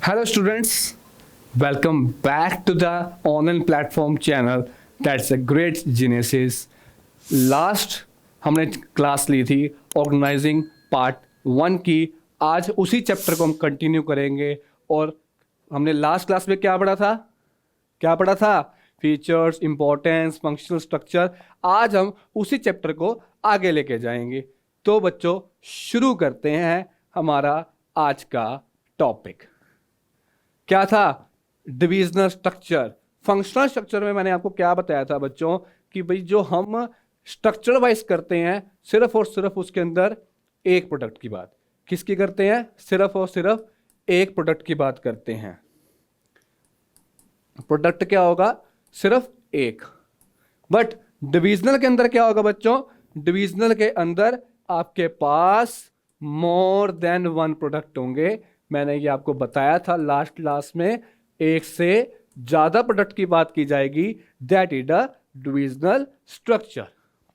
Hello students, welcome back to the online platform channel that's a great genesis. Last हमने class ली थी organising part 1 की। आज उसी chapter को हम कंटिन्यू करेंगे और हमने लास्ट क्लास में क्या पढ़ा था? Features, importance, functional structure. आज हम उसी चैप्टर को आगे लेके जाएंगे। तो बच्चों शुरू करते हैं हमारा आज का टॉपिक। क्या था? Divisional structure. फंक्शनल स्ट्रक्चर में मैंने आपको क्या बताया था बच्चों कि भाई जो हम स्ट्रक्चर वाइज करते हैं सिर्फ और सिर्फ उसके अंदर एक प्रोडक्ट की बात किसकी करते हैं? सिर्फ और सिर्फ एक प्रोडक्ट की बात करते हैं। प्रोडक्ट क्या होगा? सिर्फ एक। बट डिविजनल के अंदर क्या होगा बच्चों? डिविजनल के अंदर आपके पास मोर देन वन प्रोडक्ट होंगे। मैंने ये आपको बताया था लास्ट क्लास में, एक से ज्यादा प्रोडक्ट की बात की जाएगी। That is the divisional structure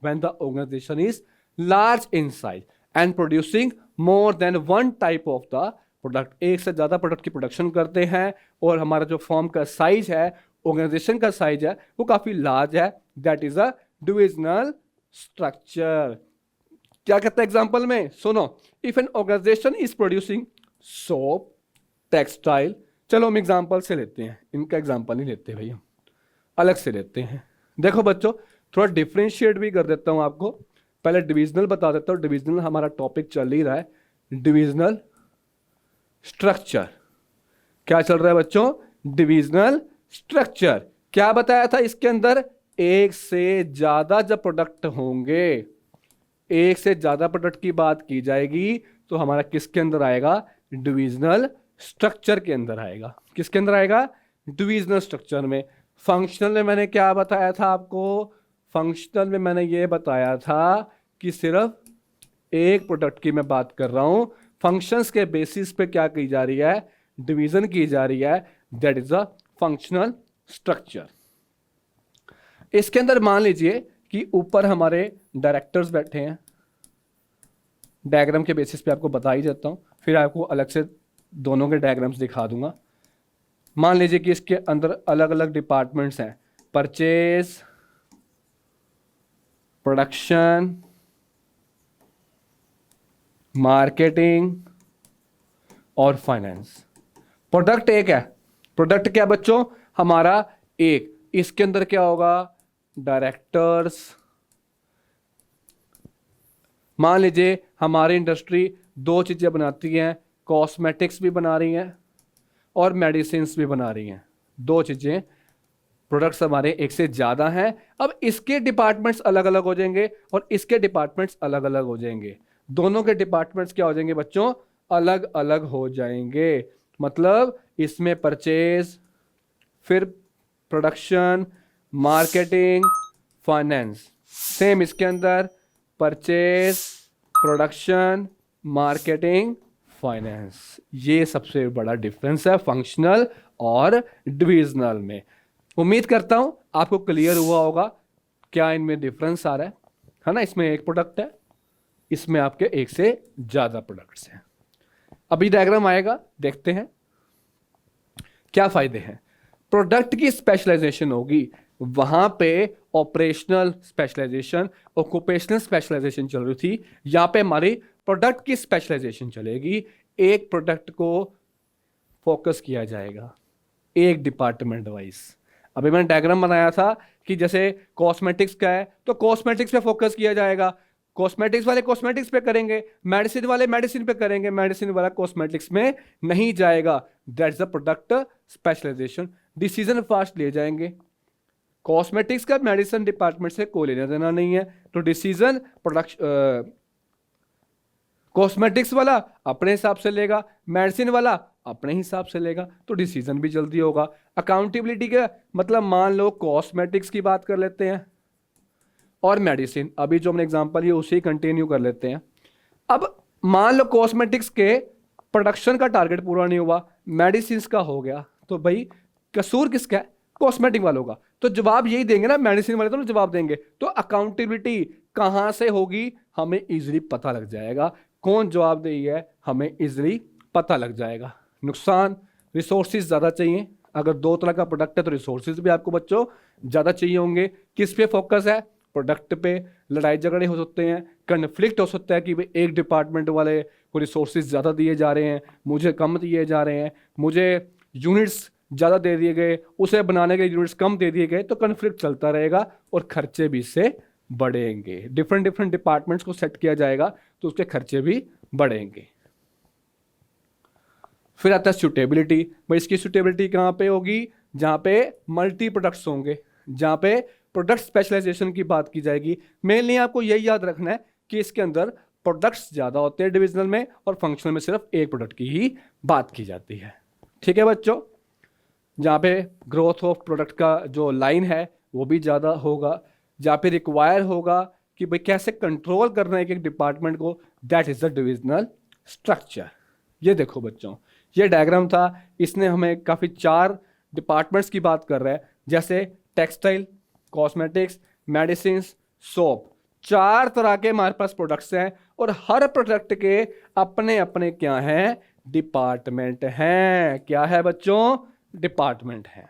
when the organisation is large in size and producing more than one type of the product. एक से ज्यादा प्रोडक्ट की प्रोडक्शन करते हैं और हमारा जो फर्म का साइज है, ऑर्गेनाइजेशन का साइज है, वो काफी लार्ज है। That is a divisional structure. क्या कहते हैं एग्जांपल में? सुनो, if an organisation is producing soap, textile. चलो हम एग्जांपल से लेते हैं, इनका एग्जांपल नहीं लेते भैया, अलग से लेते हैं। देखो बच्चों थोड़ा डिफरेंशिएट भी कर देता हूं आपको। पहले डिविजनल बता देता हूं। डिविजनल हमारा टॉपिक चल ही रहा है। डिविजनल स्ट्रक्चर क्या चल रहा है बच्चों? Divisional structure. क्या बताया था इसके अंदर? एक से ज्यादा जब प्रोडक्ट होंगे, एक से ज्यादा प्रोडक्ट की बात की जाएगी तो हमारा किसके अंदर आएगा? डिविजनल स्ट्रक्चर के अंदर आएगा। किसके अंदर आएगा? डिविजनल स्ट्रक्चर में। फंक्शनल में मैंने क्या बताया था आपको? फंक्शनल में मैंने ये बताया था कि सिर्फ एक प्रोडक्ट की मैं बात कर रहा हूं। फंक्शंस के बेसिस पे क्या की जा रही है? डिवीजन की जा रही है। That is a functional structure. इसके अंदर मान लीजिए कि ऊपर हमारे डायरेक्टर्स बैठे हैं। डायग्राम के बेसिस पे आपको बता ही देता हूं, फिर आपको अलग से दोनों के डायग्राम्स दिखा दूंगा। मान लीजिए कि इसके अंदर अलग अलग डिपार्टमेंट्स हैं। परचेज, प्रोडक्शन, मार्केटिंग और फाइनेंस। प्रोडक्ट एक है। प्रोडक्ट क्या बच्चों? हमारा एक। इसके अंदर क्या होगा? डायरेक्टर्स। मान लीजिए हमारी इंडस्ट्री दो चीजें बनाती है, कॉस्मेटिक्स भी बना रही हैं और मेडिसिन भी बना रही हैं। दो चीजें, प्रोडक्ट्स हमारे एक से ज्यादा हैं। अब इसके डिपार्टमेंट्स अलग अलग हो जाएंगे और इसके डिपार्टमेंट्स अलग अलग हो जाएंगे। दोनों के डिपार्टमेंट्स क्या हो जाएंगे बच्चों? अलग अलग हो जाएंगे। मतलब इसमें परचेज, फिर प्रोडक्शन, मार्केटिंग, फाइनेंस। सेम इसके अंदर परचेज, प्रोडक्शन, मार्केटिंग, फाइनेंस। ये सबसे बड़ा डिफरेंस है फंक्शनल और डिविजनल में। उम्मीद करता हूं आपको क्लियर हुआ होगा क्या इनमें डिफरेंस आ रहा है ना? इसमें एक प्रोडक्ट है, इसमें आपके एक से ज्यादा प्रोडक्ट्स हैं। अभी डायग्राम आएगा, देखते हैं क्या फायदे हैं। प्रोडक्ट की स्पेशलाइजेशन होगी, वहां पे ऑपरेशनल स्पेशलाइजेशन, ऑक्यूपेशनल स्पेशलाइजेशन चल रही थी। यहां पे हमारी प्रोडक्ट की स्पेशलाइजेशन चलेगी। एक प्रोडक्ट को फोकस किया जाएगा एक डिपार्टमेंट वाइज। अभी मैंने डायग्राम बनाया था कि जैसे कॉस्मेटिक्स का है तो कॉस्मेटिक्स पे फोकस किया जाएगा, कॉस्मेटिक्स वाले कॉस्मेटिक्स पे करेंगे, मेडिसिन वाले मेडिसिन पे करेंगे, मेडिसिन वाला कॉस्मेटिक्स में नहीं जाएगा। That's the product specialisation. Decision fast ले जाएंगे। कॉस्मेटिक्स का मेडिसिन डिपार्टमेंट से कोई लेना देना नहीं है, तो डिसीजन प्रोडक्शन कॉस्मेटिक्स वाला अपने हिसाब से लेगा, मेडिसिन वाला अपने हिसाब से लेगा, तो डिसीजन भी जल्दी होगा। अकाउंटेबिलिटी का मतलब मान लो कॉस्मेटिक्स की बात कर लेते हैं और मेडिसिन, अभी जो हमने एग्जांपल ये उसे कंटिन्यू कर लेते हैं। अब मान लो कॉस्मेटिक्स के प्रोडक्शन का टारगेट पूरा नहीं हुआ, मेडिसिन का हो गया, तो भाई कसूर किसका है? कॉस्मेटिक वालों का। तो जवाब यही देंगे ना, मेडिसिन वाले तो जवाब देंगे। तो अकाउंटेबिलिटी कहां से होगी हमें इजीली पता लग जाएगा। कौन जवाब दे है हमें इजीली पता लग जाएगा। नुकसान रिसोर्सेज ज़्यादा चाहिए। अगर 2 तरह का प्रोडक्ट है तो रिसोर्सेज भी आपको बच्चों ज़्यादा चाहिए होंगे। किस पे फोकस है? प्रोडक्ट पे। लड़ाई झगड़े हो सकते हैं, कन्फ्लिक्ट हो सकता है कि भाई एक डिपार्टमेंट वाले को रिसोर्सेज ज़्यादा दिए जा रहे हैं, मुझे कम दिए जा रहे हैं, मुझे यूनिट्स ज़्यादा दे दिए गए, उसे बनाने के यूनिट्स कम दे दिए गए, तो कन्फ्लिक्ट चलता रहेगा और खर्चे भी इससे बढ़ेंगे। डिफरेंट डिफरेंट डिपार्टमेंट्स को सेट किया जाएगा तो उसके खर्चे भी बढ़ेंगे। फिर आता है सूटेबिलिटी। भाई इसकी सूटेबिलिटी कहाँ पे होगी? जहाँ पे मल्टी प्रोडक्ट्स होंगे, जहाँ पे प्रोडक्ट स्पेशलाइजेशन की बात की जाएगी। मेनली आपको यही याद रखना है कि इसके अंदर प्रोडक्ट्स ज़्यादा होते हैं डिविजनल में, और फंक्शनल में सिर्फ एक प्रोडक्ट की ही बात की जाती है। ठीक है बच्चों, जहाँ पे ग्रोथ ऑफ प्रोडक्ट का जो लाइन है वो भी ज़्यादा होगा, जहाँ पे रिक्वायर होगा कि भाई कैसे कंट्रोल करना है एक डिपार्टमेंट को, that is the divisional structure. ये देखो बच्चों, ये डायग्राम था, इसने हमें काफ़ी 4 डिपार्टमेंट्स की बात कर रहा है, जैसे टेक्सटाइल, कॉस्मेटिक्स, मेडिसिन, सोप। 4 तरह के हमारे पास प्रोडक्ट्स हैं और हर प्रोडक्ट के अपने अपने क्या हैं? डिपार्टमेंट हैं। क्या है बच्चों? डिपार्टमेंट है।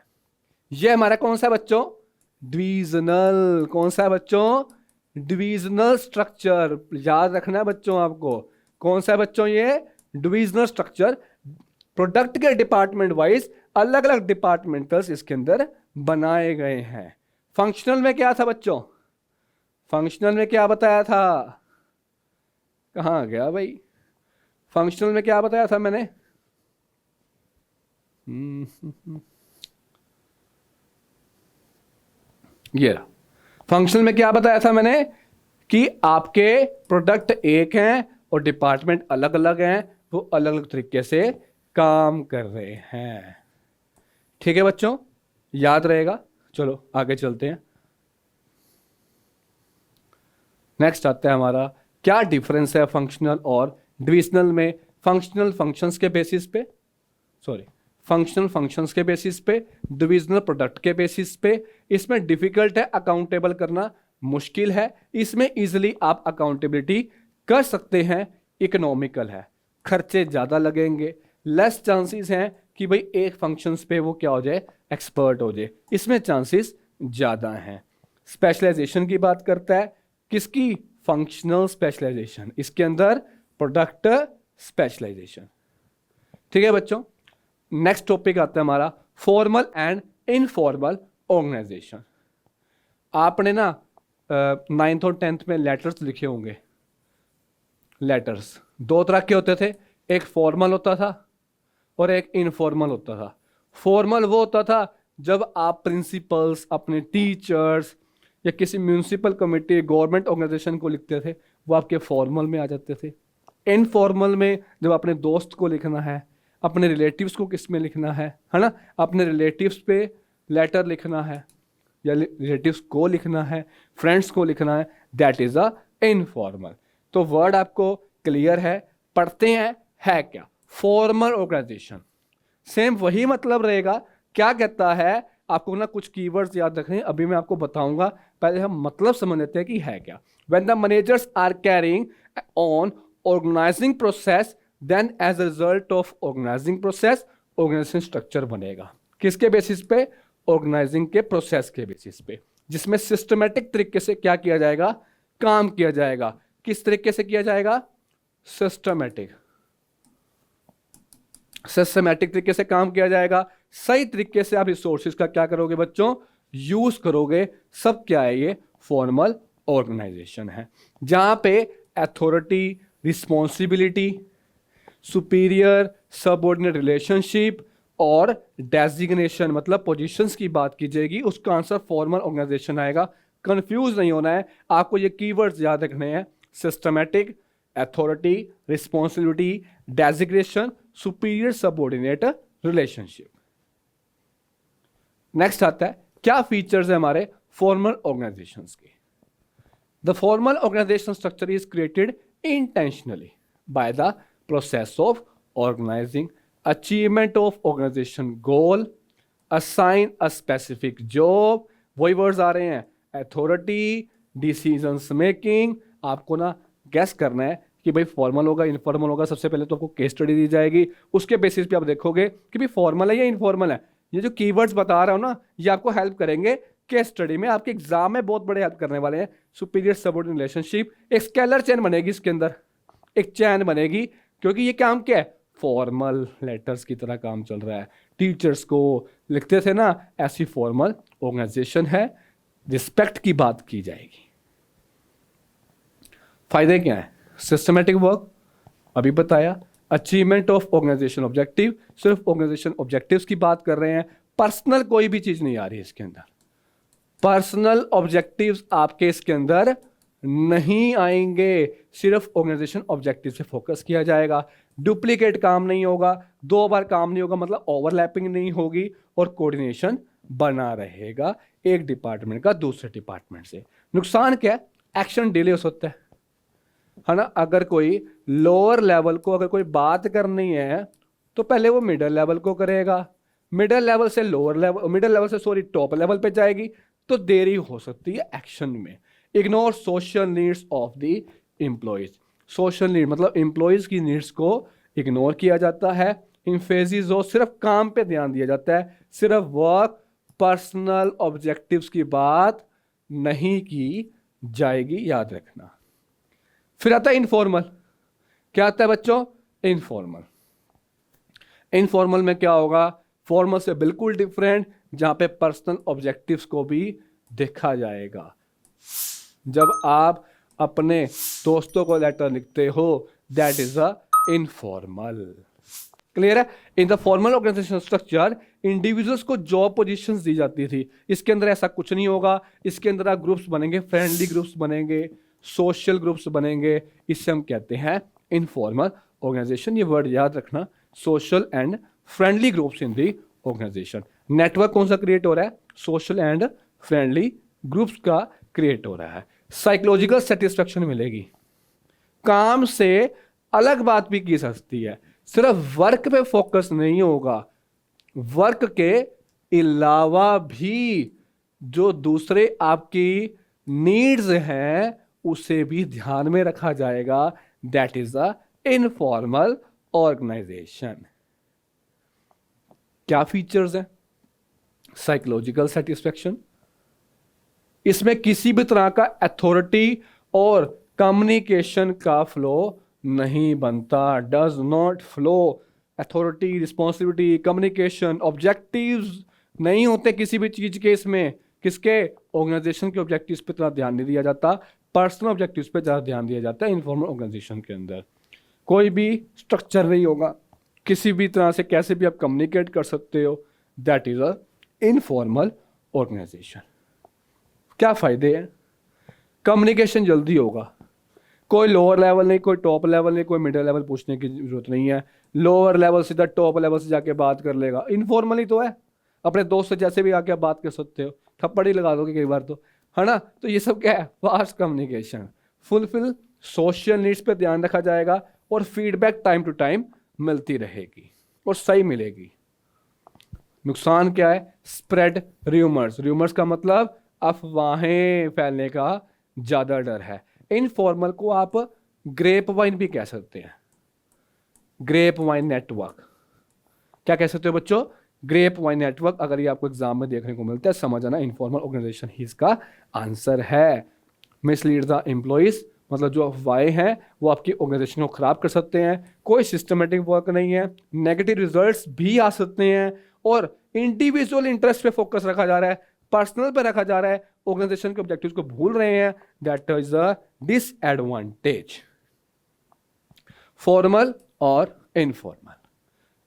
ये हमारा कौन सा है बच्चों? डिविजनल। कौन सा है बच्चों? Divisional structure. याद रखना है बच्चों आपको, कौन सा है बच्चों? ये डिविजनल स्ट्रक्चर। प्रोडक्ट के डिपार्टमेंट वाइज अलग अलग डिपार्टमेंटल्स इसके अंदर बनाए गए हैं। फंक्शनल में क्या था बच्चों? फंक्शनल में क्या बताया था? कहाँ गया भाई? फंक्शनल में क्या बताया था मैंने? ये रहा। फंक्शनल में क्या बताया था मैंने? कि आपके प्रोडक्ट एक हैं और डिपार्टमेंट अलग अलग हैं, वो अलग अलग तरीके से काम कर रहे हैं। ठीक है बच्चों, याद रहेगा। चलो आगे चलते हैं। नेक्स्ट आता है हमारा, क्या डिफरेंस है फंक्शनल और डिविजनल में? फंक्शनल फंक्शंस के बेसिस पे, फंक्शनल फंक्शंस के बेसिस पे, डिविजनल प्रोडक्ट के बेसिस पे। इसमें डिफिकल्ट है, अकाउंटेबल करना मुश्किल है। इसमें इजीली आप अकाउंटेबिलिटी कर सकते हैं। इकोनॉमिकल है, खर्चे ज़्यादा लगेंगे, लेस चांसेस हैं कि भाई एक फंक्शंस पे वो क्या हो जाए? एक्सपर्ट हो जाए। इसमें चांसेस ज़्यादा हैं। स्पेशलाइजेशन की बात करता है, किसकी? Functional specialisation. इसके अंदर प्रोडक्ट स्पेशलाइजेशन। ठीक है बच्चों, नेक्स्ट टॉपिक आता है हमारा फॉर्मल एंड इनफॉर्मल ऑर्गेनाइजेशन। आपने ना 9th और 10th में लेटर्स लिखे होंगे। लेटर्स 2 तरह के होते थे, एक फॉर्मल होता था और एक इनफॉर्मल होता था। फॉर्मल वो होता था जब आप प्रिंसिपल्स, अपने टीचर्स या किसी म्यूनिसिपल कमेटी, गवर्नमेंट ऑर्गेनाइजेशन को लिखते थे, वो आपके फॉर्मल में आ जाते थे। इनफॉर्मल में जब अपने दोस्त को लिखना है, अपने रिलेटिव्स को किस में लिखना है ना, अपने रिलेटिव्स पे लेटर लिखना है या रिलेटिव्स को लिखना है, फ्रेंड्स को लिखना है, दैट इज अ इनफॉर्मल। तो वर्ड आपको क्लियर है? पढ़ते हैं, है क्या? Formal organisation. सेम वही मतलब रहेगा। क्या कहता है? आपको ना कुछ कीवर्ड्स याद रखने हैं, अभी मैं आपको बताऊंगा, पहले हम मतलब समझ लेते हैं कि है क्या। When the managers are carrying on organising process, then as a result of organising process organisation structure बनेगा। किसके बेसिस पे? ऑर्गेनाइजिंग के प्रोसेस के बेसिस पे, जिसमें सिस्टमेटिक तरीके से क्या किया जाएगा? काम किया जाएगा। किस तरीके से किया जाएगा? सिस्टमेटिक तरीके से काम किया जाएगा। सही तरीके से आप रिसोर्सेज का क्या करोगे बच्चों? यूज करोगे। सब क्या है? ये फॉर्मल ऑर्गेनाइजेशन है, जहां पे authority, responsibility, superior subordinate relationship और डेजिग्नेशन मतलब पोजीशंस की बात की जाएगी, उसका आंसर फॉर्मल ऑर्गेनाइजेशन आएगा। कंफ्यूज नहीं होना है, आपको ये कीवर्ड्स याद रखने हैं। Systematic, authority, responsibility, designation, superior subordinate relationship. Next आता है, क्या फीचर्स है हमारे फॉर्मल ऑर्गेनाइजेशंस के? The formal organisation structure is created intentionally by the process of organising, achievement of organisation goal, assign a specific job. वही words आ रहे हैं, authority, decisions making. आपको ना गैस करना है कि भाई फॉर्मल होगा इनफॉर्मल होगा, सबसे पहले तो आपको केस स्टडी दी जाएगी, उसके बेसिस पे आप देखोगे कि भाई फॉर्मल है या इनफॉर्मल है। ये जो कीवर्ड्स बता रहा हूँ ना, ये आपको हेल्प करेंगे केस स्टडी में, आपके एग्जाम में बहुत बड़े हेल्प करने वाले हैं। सुपीरियर सबऑर्डिनेट रिलेशनशिप, एक स्केलर चेन बनेगी इसके अंदर, एक चैन बनेगी, क्योंकि ये काम क्या है, फॉर्मल लेटर्स की तरह काम चल रहा है। टीचर्स को लिखते थे ना, ऐसी फॉर्मल ऑर्गेनाइजेशन है, रिस्पेक्ट की बात की जाएगी। फायदे क्या है, सिस्टमेटिक वर्क अभी बताया, अचीवमेंट ऑफ ऑर्गेनाइजेशन ऑब्जेक्टिव, सिर्फ ऑर्गेनाइजेशन ऑब्जेक्टिव्स की बात कर रहे हैं, पर्सनल कोई भी चीज नहीं आ रही इसके अंदर, पर्सनल ऑब्जेक्टिव्स आपके इसके अंदर नहीं आएंगे, सिर्फ ऑर्गेनाइजेशन ऑब्जेक्टिव से फोकस किया जाएगा। डुप्लीकेट काम नहीं होगा, 2 बार काम नहीं होगा, मतलब ओवरलैपिंग नहीं होगी, और कोऑर्डिनेशन बना रहेगा एक डिपार्टमेंट का दूसरे डिपार्टमेंट से। नुकसान क्या है, एक्शन डिले हो सकता है ना। अगर कोई लोअर लेवल को अगर कोई बात करनी है तो पहले वो मिडिल लेवल को करेगा, मिडिल लेवल से लोअर लेवल, मिडिल लेवल से सॉरी टॉप लेवल पे जाएगी, तो देरी हो सकती है एक्शन में। Ignore social needs of the employees, social need मतलब एम्प्लॉयज की नीड्स को इग्नोर किया जाता है। इम्फेसिस हो, सिर्फ काम पे ध्यान दिया जाता है, सिर्फ वर्क पर्सनल ऑब्जेक्टिव्स की बात नहीं की जाएगी, याद रखना। फिर आता है इनफॉर्मल, क्या आता है बच्चों, इनफॉर्मल। इनफॉर्मल में क्या होगा, फॉर्मल से बिल्कुल डिफरेंट, जहां पे पर्सनल ऑब्जेक्टिव्स को भी देखा जाएगा। जब आप अपने दोस्तों को लेटर लिखते हो, that is a informal. Clear है। In the formal organisation structure individuals को जॉब पोजीशंस दी जाती थी, इसके अंदर ऐसा कुछ नहीं होगा। इसके अंदर आप ग्रुप्स बनेंगे, फ्रेंडली ग्रुप्स बनेंगे, सोशल ग्रुप्स बनेंगे, इससे हम कहते हैं इनफॉर्मल ऑर्गेनाइजेशन। ये वर्ड याद रखना, social and friendly groups in the organisation. Network कौन सा क्रिएट हो रहा है, सोशल एंड फ्रेंडली ग्रुप्स का क्रिएट हो रहा है। साइकोलॉजिकल सेटिस्फैक्शन मिलेगी, काम से अलग बात भी की जा सकती है, सिर्फ वर्क पे फोकस नहीं होगा, वर्क के अलावा भी जो दूसरे आपकी नीड्स हैं उसे भी ध्यान में रखा जाएगा। That is a informal organisation. क्या फीचर्स हैं, साइकोलॉजिकल सेटिस्फैक्शन, इसमें किसी भी तरह का अथॉरिटी और कम्युनिकेशन का फ्लो नहीं बनता, does not flow. Authority, responsibility, communication, objectives नहीं होते किसी भी चीज के इसमें, किसके, ऑर्गेनाइजेशन के ऑब्जेक्टिव्स पे इतना ध्यान नहीं दिया जाता, पर्सनल ऑब्जेक्टिव्स पे ज्यादा ध्यान दिया जाता है। इनफॉर्मल ऑर्गेनाइजेशन के अंदर कोई भी स्ट्रक्चर नहीं होगा, किसी भी तरह से कैसे भी आप कम्युनिकेट कर सकते हो, that is a informal organisation. क्या फायदे हैं, कम्युनिकेशन जल्दी होगा, कोई लोअर लेवल नहीं, कोई टॉप लेवल नहीं, कोई मिडिल लेवल पूछने की जरूरत नहीं है, लोअर लेवल सीधा टॉप लेवल से जाके बात कर लेगा। इनफॉर्मली तो है, अपने दोस्त से जैसे भी आके आप बात कर सकते हो, थप्पड़ ही लगा दोगे कई बार तो, है ना। तो ये सब क्या है, fast communication. Fulfil social needs पे ध्यान रखा जाएगा, और फीडबैक टाइम टू टाइम मिलती रहेगी और सही मिलेगी। नुकसान क्या है, स्प्रेड र्यूमर्स, र्यूमर्स का मतलब अफवाहें फैलने का ज्यादा डर है। इनफॉर्मल को आप ग्रेप वाइन भी कह सकते हैं, ग्रेप वाइन नेटवर्क। क्या कह सकते हो बच्चों, ग्रेप वाइन नेटवर्क। अगर ये आपको एग्जाम में देखने को मिलता है, समझ आना इनफॉर्मल ऑर्गेनाइजेशन ही इसका आंसर है। मिसलीड द एम्प्लॉइज, मतलब जो अफवाहें हैं वो आपकी ऑर्गेनाइजेशन को खराब कर सकते हैं। कोई सिस्टमेटिक वर्क नहीं है, नेगेटिव रिजल्ट्स भी आ सकते हैं, और इंडिविजुअल इंटरेस्ट पे फोकस रखा जा रहा है, पर्सनल पे रखा जा रहा है, ऑर्गेनाइजेशन के ऑब्जेक्टिव्स को भूल रहे हैं। That is a disadvantage. Formal और इनफॉर्मल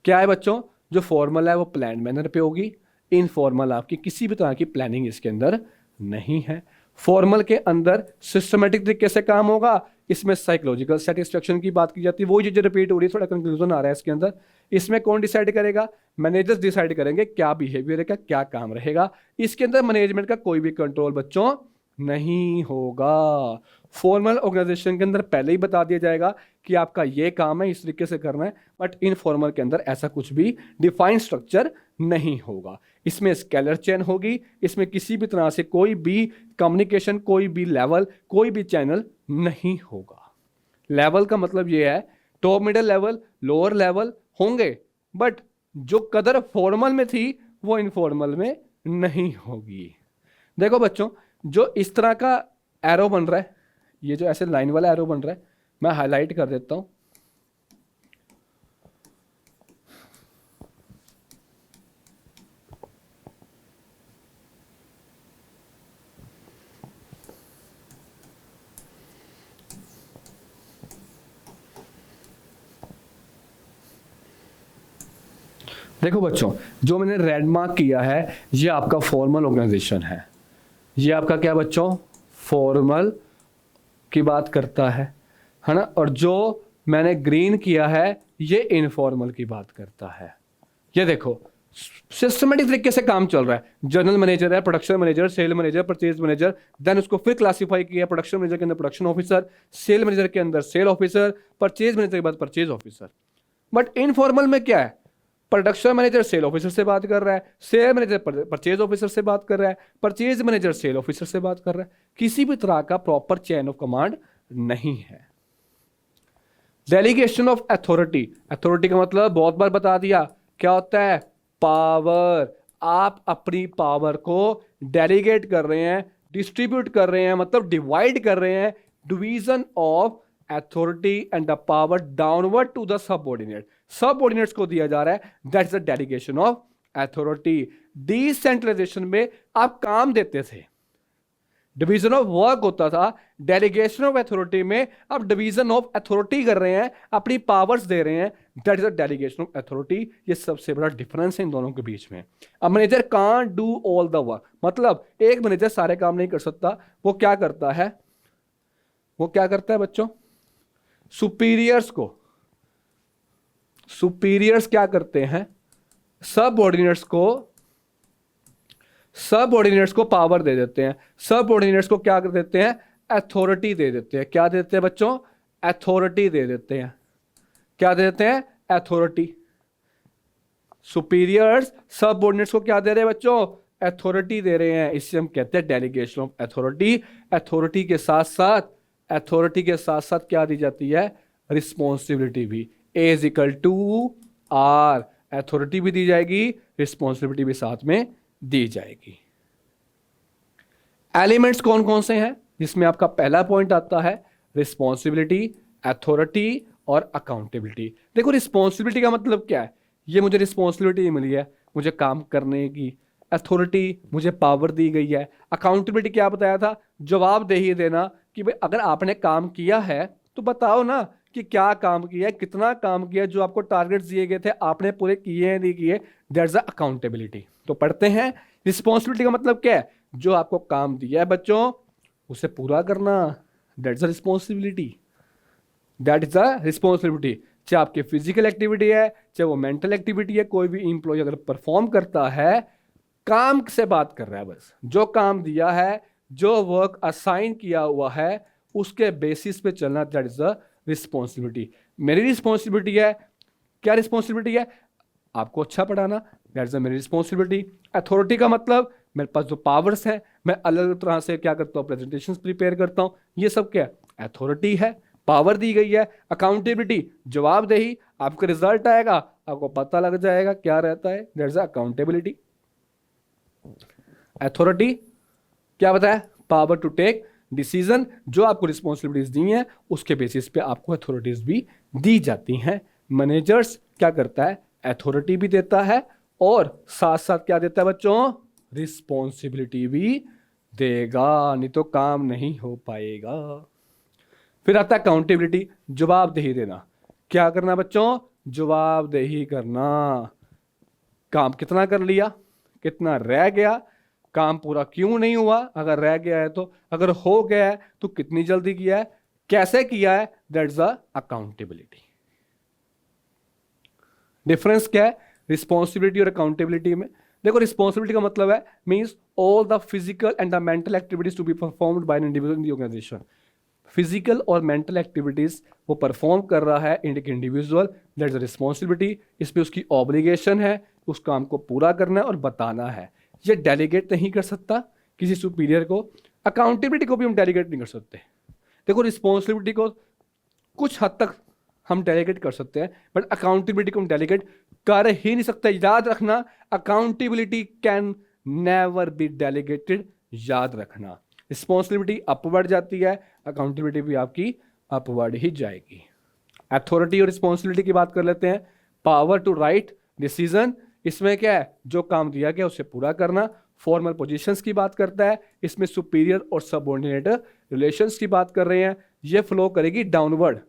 क्या है बच्चों, जो फॉर्मल है वो प्लान मैनर पे होगी, इनफॉर्मल आपकी किसी भी तरह की प्लानिंग इसके अंदर नहीं है। फॉर्मल के अंदर सिस्टमेटिक तरीके से काम होगा, इसमें साइकोलॉजिकल सेटिस्फेक्शन की बात की जाती है, वो चीजें रिपीट हो रही है, थोड़ा कंक्लूजन आ रहा है इसके अंदर। इसमें कौन डिसाइड करेगा, मैनेजर्स डिसाइड करेंगे क्या बिहेवियर है, क्या काम रहेगा। इसके अंदर मैनेजमेंट का कोई भी कंट्रोल बच्चों नहीं होगा। फॉर्मल ऑर्गेनाइजेशन के अंदर पहले ही बता दिया जाएगा कि आपका ये काम है, इस तरीके से करना है, बट इनफॉर्मल के अंदर ऐसा कुछ भी डिफाइंड स्ट्रक्चर नहीं होगा। इसमें स्केलर चेन होगी, इसमें किसी भी तरह से कोई भी कम्युनिकेशन, कोई भी लेवल, कोई भी चैनल नहीं होगा। लेवल का मतलब ये है top, middle level, lower level होंगे, बट जो कदर फॉर्मल में थी वो इनफॉर्मल में नहीं होगी। देखो बच्चों, जो इस तरह का एरो बन रहा है, ये जो ऐसे लाइन वाला एरो बन रहा है, मैं हाईलाइट कर देता हूं। देखो बच्चों, जो मैंने रेड मार्क किया है ये आपका फॉर्मल ऑर्गेनाइजेशन है। ये आपका क्या बच्चों, फॉर्मल की बात करता है ना। और जो मैंने ग्रीन किया है ये इनफॉर्मल की बात करता है। ये देखो सिस्टमेटिक तरीके से काम चल रहा है। जनरल मैनेजर है, production manager, sale manager, purchase manager, then उसको फिर क्लासिफाई किया प्रोडक्शन मैनेजर के अंदर प्रोडक्शन ऑफिसर, सेल मैनेजर के अंदर सेल ऑफिसर, परचेज मैनेजर के बाद परचेज ऑफिसर। बट इनफॉर्मल में क्या है, प्रोडक्शन मैनेजर सेल ऑफिसर से बात कर रहा है, सेल मैनेजर परचेज ऑफिसर से बात कर रहा है, परचेज मैनेजर सेल ऑफिसर से बात कर रहा है। किसी भी तरह का प्रॉपर चेन ऑफ कमांड नहीं है। डेलीगेशन ऑफ अथॉरिटी, अथॉरिटी का मतलब बहुत बार बता दिया क्या होता है, पावर। आप अपनी पावर को डेलीगेट कर रहे हैं, डिस्ट्रीब्यूट कर रहे हैं, मतलब डिवाइड कर रहे हैं। Division of authority and the power downward to the subordinate, subordinates को दिया जा रहा है, that is the delegation of authority. Decentralisation में आप काम देते थे, डिवीजन ऑफ वर्क होता था। डेलीगेशन ऑफ अथॉरिटी में आप डिवीजन ऑफ अथॉरिटी कर रहे हैं, अपनी पावर्स दे रहे हैं, that is the delegation of authority. ये सबसे बड़ा डिफरेंस है इन दोनों के बीच में। अब manager can't do all the work, मतलब एक मैनेजर सारे काम नहीं कर सकता। वो क्या करता है, वो क्या करता है बच्चों, सुपीरियर्स को, सुपीरियर्स क्या करते हैं, सबऑर्डिनेट्स को पावर दे देते हैं। सबऑर्डिनेट्स को क्या कर देते हैं, अथॉरिटी दे देते हैं। क्या देते हैं बच्चों, अथॉरिटी दे देते हैं। क्या दे देते हैं, अथॉरिटी। सुपीरियर्स सबऑर्डिनेट्स को क्या दे रहे हैं बच्चों, अथॉरिटी दे रहे हैं। इसे हम कहते हैं डेलीगेशन ऑफ अथॉरिटी। अथॉरिटी के साथ साथ क्या दी जाती है, रिस्पॉन्सिबिलिटी भी। A is equal to R, authority भी दी जाएगी, रिस्पॉन्सिबिलिटी भी साथ में दी जाएगी। एलिमेंट्स कौन कौन से हैं, जिसमें आपका पहला पॉइंट आता है रिस्पॉन्सिबिलिटी, अथॉरिटी और अकाउंटेबिलिटी। देखो रिस्पॉन्सिबिलिटी का मतलब क्या है, ये मुझे रिस्पॉन्सिबिलिटी मिली है मुझे काम करने की, अथॉरिटी मुझे पावर दी गई है, अकाउंटेबिलिटी क्या बताया था, जवाबदेही देना कि भाई अगर आपने काम किया है तो बताओ ना कि क्या काम किया है, कितना काम किया, जो आपको टारगेट्स दिए गए थे आपने पूरे किए हैं नहीं किए, दैट्स द अकाउंटेबिलिटी। तो पढ़ते हैं रिस्पॉन्सिबिलिटी का मतलब क्या है, जो आपको काम दिया है बच्चों उसे पूरा करना, that's the responsibility, that is the responsibility. चाहे आपकी फिजिकल एक्टिविटी है, चाहे वो मेंटल एक्टिविटी है, कोई भी इंप्लॉय अगर परफॉर्म करता है, काम से बात कर रहा है, बस जो काम दिया है, जो वर्क असाइन किया हुआ है उसके बेसिस पे चलना, दैट इज द रिस्पॉन्सिबिलिटी। मेरी रिस्पॉन्सिबिलिटी है, क्या रिस्पॉन्सिबिलिटी है, आपको अच्छा पढ़ाना, दैट इज मेरी रिस्पॉन्सिबिलिटी। अथॉरिटी का मतलब मेरे पास जो पावर्स हैं, मैं अलग अलग तरह से क्या करता हूँ, प्रेजेंटेशंस प्रिपेयर करता हूँ, ये सब क्या अथॉरिटी है, पावर दी गई है। अकाउंटेबिलिटी जवाबदेही, आपका रिजल्ट आएगा आपको पता लग जाएगा क्या रहता है, दैट इज अकाउंटेबिलिटी। अथॉरिटी क्या बताया, पावर टू टेक डिसीजन, जो आपको रिस्पॉन्सिबिलिटीज दी हैं उसके बेसिस पे आपको अथॉरिटीज भी दी जाती हैं। मैनेजर्स क्या करता है, अथॉरिटी भी देता है और साथ साथ क्या देता है बच्चों, रिस्पॉन्सिबिलिटी भी देगा, नहीं तो काम नहीं हो पाएगा। फिर आता है अकाउंटेबिलिटी, जवाबदेही देना। क्या करना बच्चों, जवाबदेही करना, काम कितना कर लिया, कितना रह गया, काम पूरा क्यों नहीं हुआ, अगर रह गया है तो, अगर हो गया है तो कितनी जल्दी किया है, कैसे किया है, दैट्स द अकाउंटेबिलिटी। डिफरेंस क्या है रिस्पॉन्सिबिलिटी और अकाउंटेबिलिटी में, देखो रिस्पॉन्सिबिलिटी का मतलब है means all the physical and the mental activities to be performed by an individual in the organisation. Physical और मेंटल एक्टिविटीज वो परफॉर्म कर रहा है इंडिविजुअल, दैट इज रिस्पॉन्सिबिलिटी। इस पे उसकी ऑब्लिगेशन है, उस काम को पूरा करना है और बताना है। ये डेलीगेट नहीं कर सकता किसी सुपीरियर को, अकाउंटेबिलिटी को भी हम डेलीगेट नहीं कर सकते। देखो रिस्पॉन्सिबिलिटी को कुछ हद तक हम डेलीगेट कर सकते हैं, बट अकाउंटेबिलिटी को हम डेलीगेट कर ही नहीं सकते। याद रखना, accountability can never be delegated, याद रखना। रिस्पॉन्सिबिलिटी अपवर्ड जाती है, अकाउंटेबिलिटी भी आपकी अपवर्ड ही जाएगी। अथॉरिटी और रिस्पॉन्सिबिलिटी की बात कर लेते हैं। पावर टू राइट डिसीजन, इसमें क्या है, जो काम दिया गया उसे पूरा करना। फॉर्मल पोजीशंस की बात करता है, इसमें सुपीरियर और सबऑर्डिनेट रिलेशंस की बात कर रहे हैं। ये फ्लो करेगी डाउनवर्ड,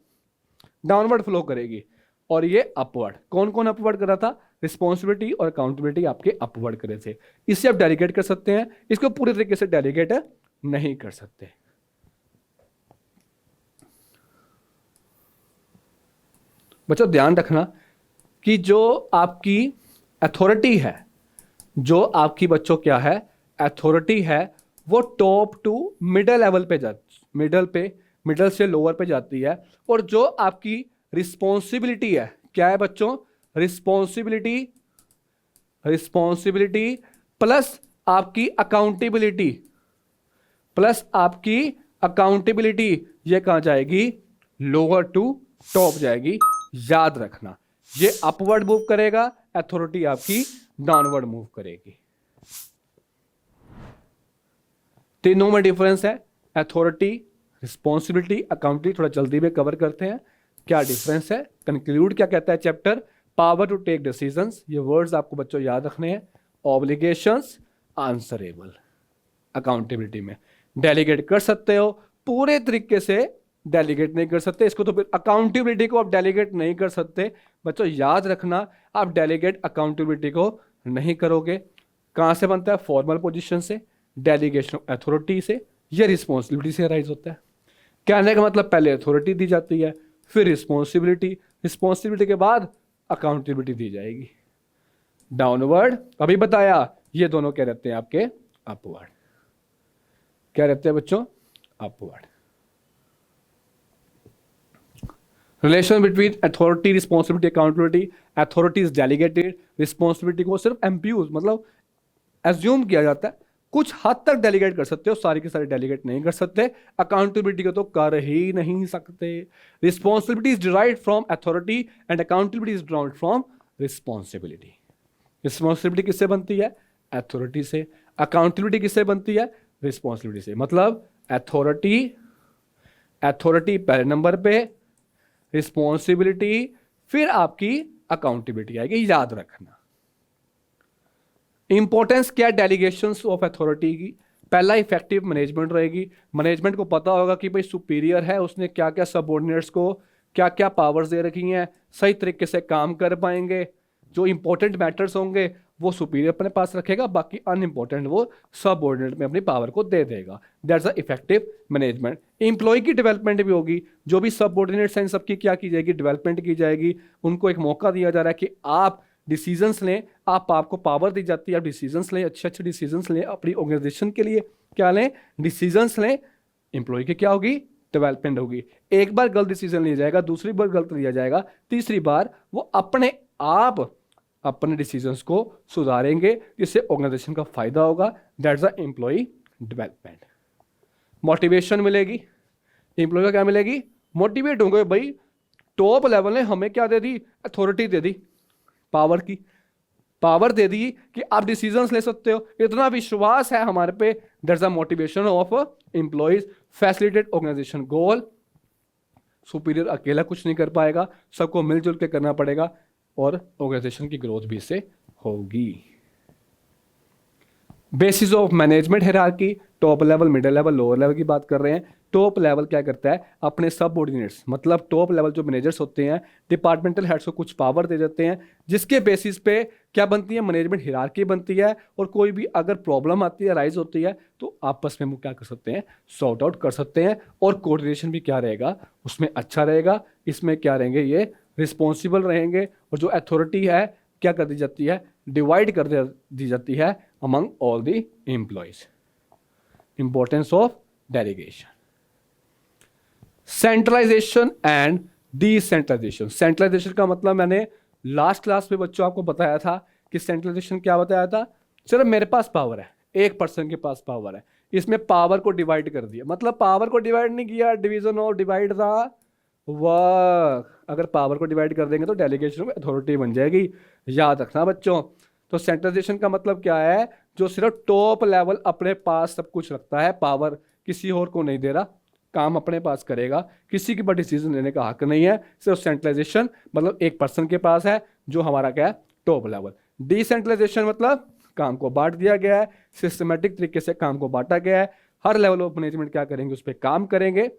डाउनवर्ड फ्लो करेगी, और ये अपवर्ड। कौन कौन अपवर्ड कर रहा था, रिस्पॉन्सिबिलिटी और अकाउंटेबिलिटी आपके अपवर्ड करे थे। इसे आप डेलीगेट कर सकते हैं, इसको पूरे तरीके से डेलीगेट नहीं कर सकते। बच्चों ध्यान रखना कि जो आपकी अथॉरिटी है, जो आपकी बच्चों क्या है, अथॉरिटी है, वो टॉप टू मिडल लेवल पे जाती, मिडल से लोअर पे जाती है। और जो आपकी रिस्पॉन्सिबिलिटी है, क्या है बच्चों, रिस्पॉन्सिबिलिटी प्लस आपकी अकाउंटेबिलिटी, ये कहां जाएगी, लोअर टू टॉप जाएगी। याद रखना, ये अपवर्ड मूव करेगा, अथॉरिटी आपकी डाउनवर्ड मूव करेगी। तीनों में डिफरेंस है, अथॉरिटी, रिस्पॉन्सिबिलिटी, अकाउंटेबिलिटी। थोड़ा जल्दी में कवर करते हैं क्या डिफरेंस है। कंक्लूड क्या कहता है chapter, power to take decisions, ये वर्ड्स आपको बच्चों याद रखने हैं। Obligations, answerable. अकाउंटेबिलिटी में डेलीगेट कर सकते हो, पूरे तरीके से डेलीगेट नहीं कर सकते इसको, तो फिर अकाउंटेबिलिटी को आप डेलीगेट नहीं कर सकते। बच्चों याद रखना, आप डेलीगेट अकाउंटेबिलिटी को नहीं करोगे। कहां से बनता है, फॉर्मल पोजीशन से, डेलीगेशन ऑफ अथॉरिटी से, यह रिस्पॉन्सिबिलिटी से अराइज होता है। कहने का मतलब पहले अथॉरिटी दी जाती है, फिर रिस्पॉन्सिबिलिटी के बाद अकाउंटेबिलिटी दी जाएगी। डाउनवर्ड अभी बताया, ये दोनों क्या रहते हैं आपके, अपवर्ड। क्या रहते हैं बच्चों, upward. Relation between authority, responsibility, accountability. Authority is delegated, responsibility को सिर्फ एम्प्यूज मतलब एज्यूम किया जाता है, कुछ हद तक डेलीगेट कर सकते हो, सारी के सारे डेलीगेट नहीं कर सकते। अकाउंटेबिलिटी को तो कर ही नहीं सकते। Responsibility is derived from authority and accountability is derived from responsibility. Responsibility किससे बनती है, अथॉरिटी से। अकाउंटेबिलिटी किससे बनती है, रिस्पॉन्सिबिलिटी से। मतलब अथॉरिटी पहले नंबर पे, रिस्पॉन्सिबिलिटी, फिर आपकी अकाउंटेबिलिटी आएगी। याद रखना इंपॉर्टेंस क्या डेलीगेशंस ऑफ अथॉरिटी की। पहला इफेक्टिव मैनेजमेंट रहेगी। मैनेजमेंट को पता होगा कि भाई सुपीरियर है, उसने क्या क्या सबऑर्डिनेट्स को क्या क्या पावर्स दे रखी हैं, सही तरीके से काम कर पाएंगे। जो इंपॉर्टेंट मैटर्स होंगे वो सुपीरियर अपने पास रखेगा, बाकी अनइंपॉर्टेंट वो सबऑर्डिनेट में अपनी पावर को दे देगा। That's a effective management. Employee की डेवलपमेंट भी होगी, जो भी सबऑर्डिनेट्स हैं सबकी क्या की जाएगी, डेवलपमेंट की जाएगी। उनको एक मौका दिया जा रहा है कि आप डिसीजंस लें, आपको पावर दी जाती है, आप डिसीजंस लें, अच्छे अच्छे डिसीजंस लें अपनी ऑर्गेनाइजेशन के लिए। क्या लें, डिसीजंस लें। एम्प्लॉय की क्या होगी, डेवलपमेंट होगी। एक बार गलत डिसीजन लिया जाएगा, दूसरी बार गलत लिया जाएगा, तीसरी बार वो अपने आप अपने डिसीजंस को सुधारेंगे, जिससे ऑर्गेनाइजेशन का फायदा होगा। That's the employee development. Motivation मिलेगी, एम्प्लॉय का क्या मिलेगी, मोटिवेट होंगे। भाई टॉप लेवल ने हमें क्या दे दी, अथॉरिटी दे दी, पावर दे दी कि आप डिसीजंस ले सकते हो, इतना विश्वास है हमारे पे। That's the motivation of employees. Facilitate organisation goal. Superior अकेला कुछ नहीं कर पाएगा, सबको मिलजुल के करना पड़ेगा, और ऑर्गेनाइजेशन की ग्रोथ भी इससे होगी। Basis of management hierarchy, top level, middle level, lower level की बात कर रहे हैं। टॉप लेवल क्या करता है, अपने सबऑर्डिनेट्स मतलब टॉप लेवल जो मैनेजर्स होते हैं, डिपार्टमेंटल हेड्स को कुछ पावर दे देते हैं, जिसके बेसिस पे क्या बनती है, मैनेजमेंट हायरार्की बनती है। और कोई भी अगर प्रॉब्लम आती है, राइज होती है, तो आपस में वो क्या कर सकते हैं, सॉर्ट आउट कर सकते हैं। और कोऑर्डिनेशन भी क्या रहेगा, उसमें अच्छा रहेगा। इसमें क्या रहेंगे, ये रिस्पॉन्सिबल रहेंगे। और जो अथॉरिटी है क्या कर दी जाती है, डिवाइड कर दी जाती है among all the employees. Importance of delegation. Centralisation and decentralisation. Centralisation का मतलब मैंने लास्ट क्लास में बच्चों आपको बताया था कि सेंट्रलाइजेशन क्या बताया था, सिर्फ मेरे पास पावर है, एक पर्सन के पास पावर है, इसमें पावर को डिवाइड कर दिया। मतलब पावर को डिवाइड नहीं किया, डिवीजन और डिवाइड था वर्क। अगर पावर को डिवाइड कर देंगे तो डेलीगेशन ऑफ अथॉरिटी बन जाएगी, याद रखना बच्चों। तो सेंट्रलाइजेशन का मतलब क्या है, जो सिर्फ टॉप लेवल अपने पास सब कुछ रखता है, पावर किसी और को नहीं दे रहा, काम अपने पास करेगा, किसी के पास डिसीजन लेने का हक नहीं है, सिर्फ सेंट्रलाइजेशन मतलब एक पर्सन के पास है जो हमारा क्या है, टॉप लेवल। डिसेंट्रलाइजेशन मतलब काम को बांट दिया गया है, सिस्टमेटिक तरीके से काम को बांटा गया है, हर लेवल ऑफ मैनेजमेंट क्या करेंगे, उस पर काम करेंगे।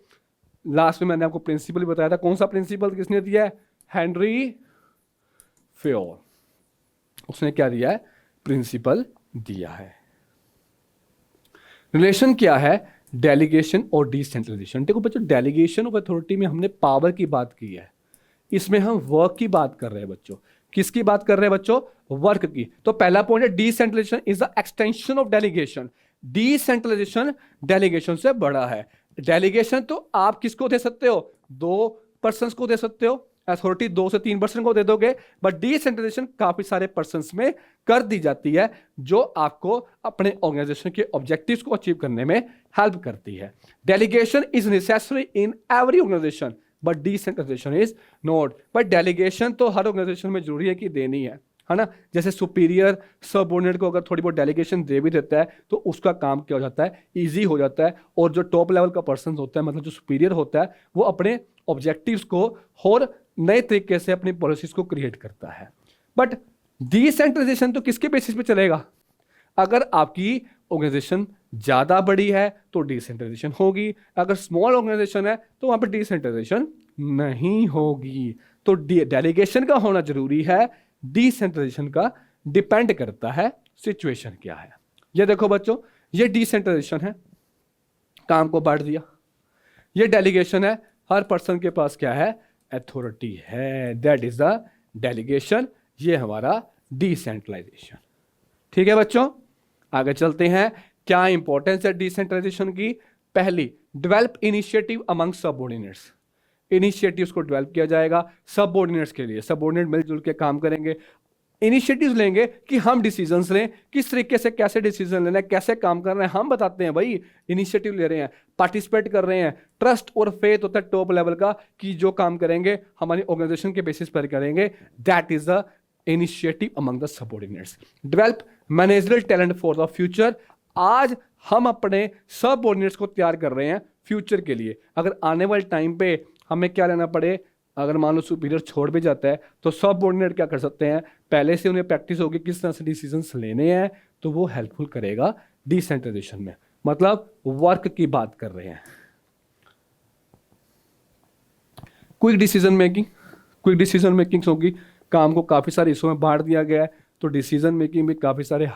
लास्ट में मैंने आपको प्रिंसिपल बताया था, कौन सा प्रिंसिपल किसने दिया है, हेनरी फ्योल, उसने क्या दिया है, प्रिंसिपल दिया है। रिलेशन क्या है डेलीगेशन और डिसेंट्रलाइजेशन। देखो बच्चों, डेलीगेशन ऑफ अथॉरिटी में हमने पावर की बात की है, इसमें हम वर्क की बात कर रहे हैं बच्चों। किसकी बात कर रहे हैं बच्चों, वर्क की। तो पहला पॉइंट है decentralisation is the extension of delegation. Decentralisation delegation से बड़ा है। डेलीगेशन तो आप किसको दे सकते हो, 2 पर्सन को दे सकते हो, अथॉरिटी 2 से 3 पर्सन को दे दोगे, बट डिसेंट्रलाइजेशन काफी सारे पर्सन में कर दी जाती है, जो आपको अपने ऑर्गेनाइजेशन के ऑब्जेक्टिव्स को अचीव करने में हेल्प करती है। Delegation is necessary in every organisation but decentralisation is not. But delegation तो हर ऑर्गेनाइजेशन में जरूरी है कि देनी है ना। जैसे सुपीरियर सबऑर्डिनेट को अगर थोड़ी बहुत डेलीगेशन दे भी देता है तो उसका काम क्या हो जाता है, इजी हो जाता है। और जो टॉप लेवल का पर्सन होता है, मतलब जो सुपीरियर होता है, वो अपने ऑब्जेक्टिव्स को और नए तरीके से अपनी पॉलिसीज को क्रिएट करता है। बट डिसेंट्रलाइजेशन तो किसके बेसिस पे चलेगा, अगर आपकी ऑर्गेनाइजेशन ज्यादा बड़ी है तो डिसेंट्रलाइजेशन होगी, अगर स्मॉल ऑर्गेनाइजेशन है तो वहां पर डिसेंट्रलाइजेशन नहीं होगी। तो डेलीगेशन का होना जरूरी है, डिसेंट्रलाइजेशन का डिपेंड करता है सिचुएशन क्या है। ये देखो बच्चों, ये डिसेंट्रलाइजेशन है, काम को बांट दिया। ये डेलीगेशन है, हर पर्सन के पास क्या है, अथॉरिटी है, दैट इज द डेलीगेशन। ये हमारा डिसेंट्रलाइजेशन। ठीक है बच्चों, आगे चलते हैं। क्या इंपॉर्टेंस है डिसेंट्रलाइजेशन की। पहली, develop initiative among subordinates. Initiatives को डेवलप किया जाएगा सबऑर्डिनेट्स के लिए, सबऑर्डिनेट मिलजुल के काम करेंगे, इनिशिएटिव्स लेंगे कि हम डिसीजंस लें, किस तरीके से कैसे डिसीजन लेना है, कैसे काम करना है, हम बताते हैं भाई। इनिशिएटिव ले रहे हैं, पार्टिसिपेट कर रहे हैं, ट्रस्ट और फेथ होता है टॉप लेवल का कि जो काम करेंगे हमारी ऑर्गेनाइजेशन के बेसिस पर करेंगे, that is the initiative among the subordinates. Develop managerial talent for the future. आज हम अपने सबऑर्डिनेट्स को तैयार कर रहे हैं फ्यूचर के लिए। अगर आने वाले टाइम पे हमें क्या लेना पड़े, अगर मान लो सुपीरियर छोड़ भी जाता है तो सबऑर्डिनेट क्या कर सकते हैं, पहले से उन्हें प्रैक्टिस होगी किस तरह से डिसीजंस लेने हैं, तो वो हेल्पफुल करेगा डिसेंट्रलाइजेशन में। मतलब वर्क की बात कर रहे हैं। क्विक डिसीजन मेकिंग होगी, काम को काफी सारे हिस्सों में बांट दिया गया है, तो डिसीजन मेकिंग भी काफी सारे,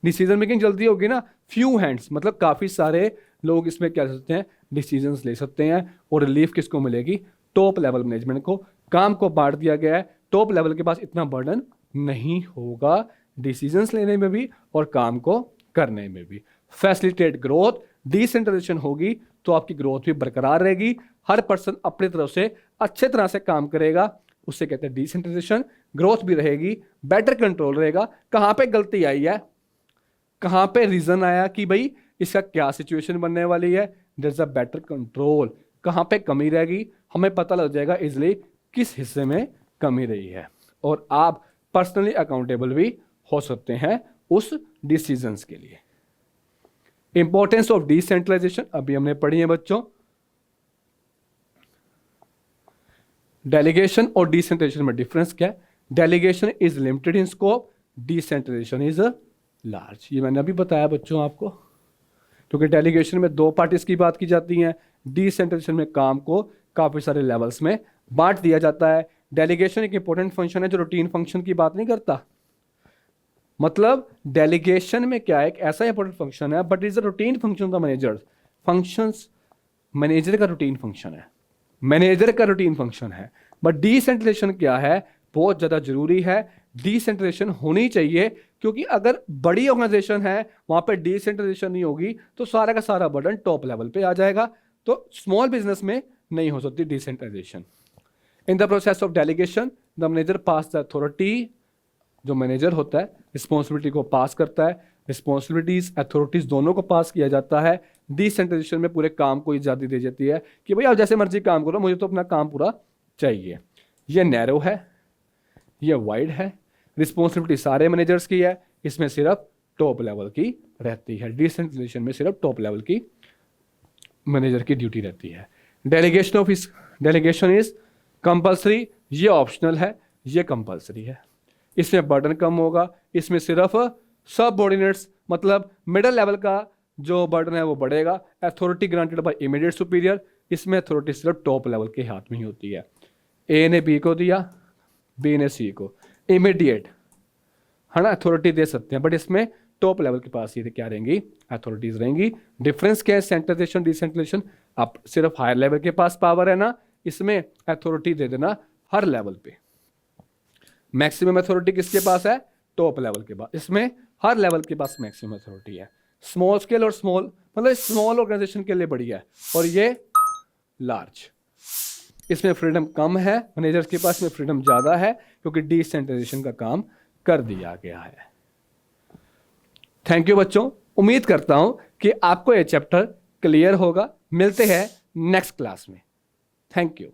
डिसीजन मेकिंग जल्दी होगी ना, फ्यू हैंड्स मतलब काफी सारे लोग इसमें क्या कर सकते हैं, डिसीजंस ले सकते हैं। और रिलीफ किसको मिलेगी, टॉप लेवल मैनेजमेंट को। काम को बांट दिया गया है, टॉप लेवल के पास इतना बर्डन नहीं होगा डिसीजंस लेने में भी और काम को करने में भी। फैसिलिटेट ग्रोथ, डिसेंट्रलाइजेशन होगी तो आपकी ग्रोथ भी बरकरार रहेगी, हर पर्सन अपनी तरफ से अच्छे तरह से काम करेगा, उससे कहते हैं डिसेंट्रलाइजेशन। ग्रोथ भी रहेगी, बेटर कंट्रोल रहेगा, कहाँ पे गलती आई है, कहाँ पे रीजन आया कि भाई इसका क्या सिचुएशन बनने वाली है, there is a better control. कहाँ पे कमी रहेगी हमें पता लग जाएगा इजली किस हिस्से में कमी रही है, और आप पर्सनली अकाउंटेबल भी हो सकते हैं उस डिसीजंस के लिए। इंपॉर्टेंस ऑफ डिसेंट्रलाइजेशन अभी हमने पढ़ी है बच्चों। डेलीगेशन और डिसेंट्रलाइजेशन में डिफरेंस क्या है, delegation is limited in scope, decentralisation is large. ये मैंने अभी बताया बच्चों आपको, क्योंकि डेलीगेशन में 2 पार्टीज की बात की जाती है, डिसेंट्रलाइजेशन में काम को काफी सारे लेवल्स में बांट दिया जाता है। डेलीगेशन एक इंपॉर्टेंट फंक्शन है जो रूटीन फंक्शन की बात नहीं करता। मतलब डेलीगेशन में क्या है, एक ऐसा इंपॉर्टेंट फंक्शन है but is a routine function of the manager. Functions manager का रूटीन फंक्शन है, मैनेजर का रूटीन फंक्शन है। बट डिसेंट्रलाइजेशन क्या है, बहुत ज्यादा जरूरी है, डिसेंट्रलाइजेशन होनी चाहिए, क्योंकि अगर बड़ी ऑर्गेनाइजेशन है वहां पे डिसेंट्रलाइजेशन नहीं होगी तो सारा का सारा बर्डन टॉप लेवल पे आ जाएगा, तो स्मॉल बिजनेस में नहीं हो सकती decentralisation. In the process of delegation the manager pass the authority, जो मैनेजर होता है रिस्पॉन्सिबिलिटी को पास करता है, रिस्पॉन्सिबिलिटीज अथॉरिटीज दोनों को पास किया जाता है। डिसेंट्रलाइजेशन में पूरे काम को आज़ादी दे देती है कि भाई आप जैसे मर्जी काम करो, मुझे तो अपना काम पूरा चाहिए। ये नैरो है, ये वाइड है, रिस्पॉन्सिबिलिटी सारे मैनेजर्स की है, इसमें सिर्फ टॉप लेवल की रहती है। डिसेंट्रलाइजेशन में सिर्फ टॉप लेवल की मैनेजर की ड्यूटी रहती है। डेलीगेशन इज कंपल्सरी, ये ऑप्शनल है, ये कंपल्सरी है। इसमें बर्डन कम होगा, इसमें सिर्फ सबऑर्डिनेट्स मतलब मिडिल लेवल का जो बर्डन है वो बढ़ेगा। Authority granted by immediate superior, इसमें अथॉरिटी सिर्फ टॉप लेवल के हाथ में ही होती है। ए ने बी को दिया, बी ने सी को, इमीडिएट है ना अथॉरिटी दे सकते हैं, बट इसमें टॉप लेवल के पास ये क्या रहेंगी, अथॉरिटीज रहेंगी। डिफरेंस क्या है सेंट्रलाइजेशन डिसेंट्रलाइजेशन, आप सिर्फ हायर लेवल के पास पावर है ना, इसमें अथॉरिटी दे देना हर लेवल पे। मैक्सिमम अथॉरिटी किसके पास है, टॉप लेवल के पास, इसमें हर लेवल के पास मैक्सिमम अथॉरिटी है। स्मॉल स्केल और स्मॉल मतलब स्मॉल ऑर्गेनाइजेशन के लिए बढ़िया है, और ये लार्ज, इसमें फ्रीडम कम है, मैनेजर्स के पास में फ्रीडम ज़्यादा है क्योंकि डिसेंट्रलाइजेशन का काम कर दिया गया है। थैंक यू बच्चों, उम्मीद करता हूं कि आपको ये चैप्टर क्लियर होगा। मिलते हैं नेक्स्ट क्लास में। Thank you.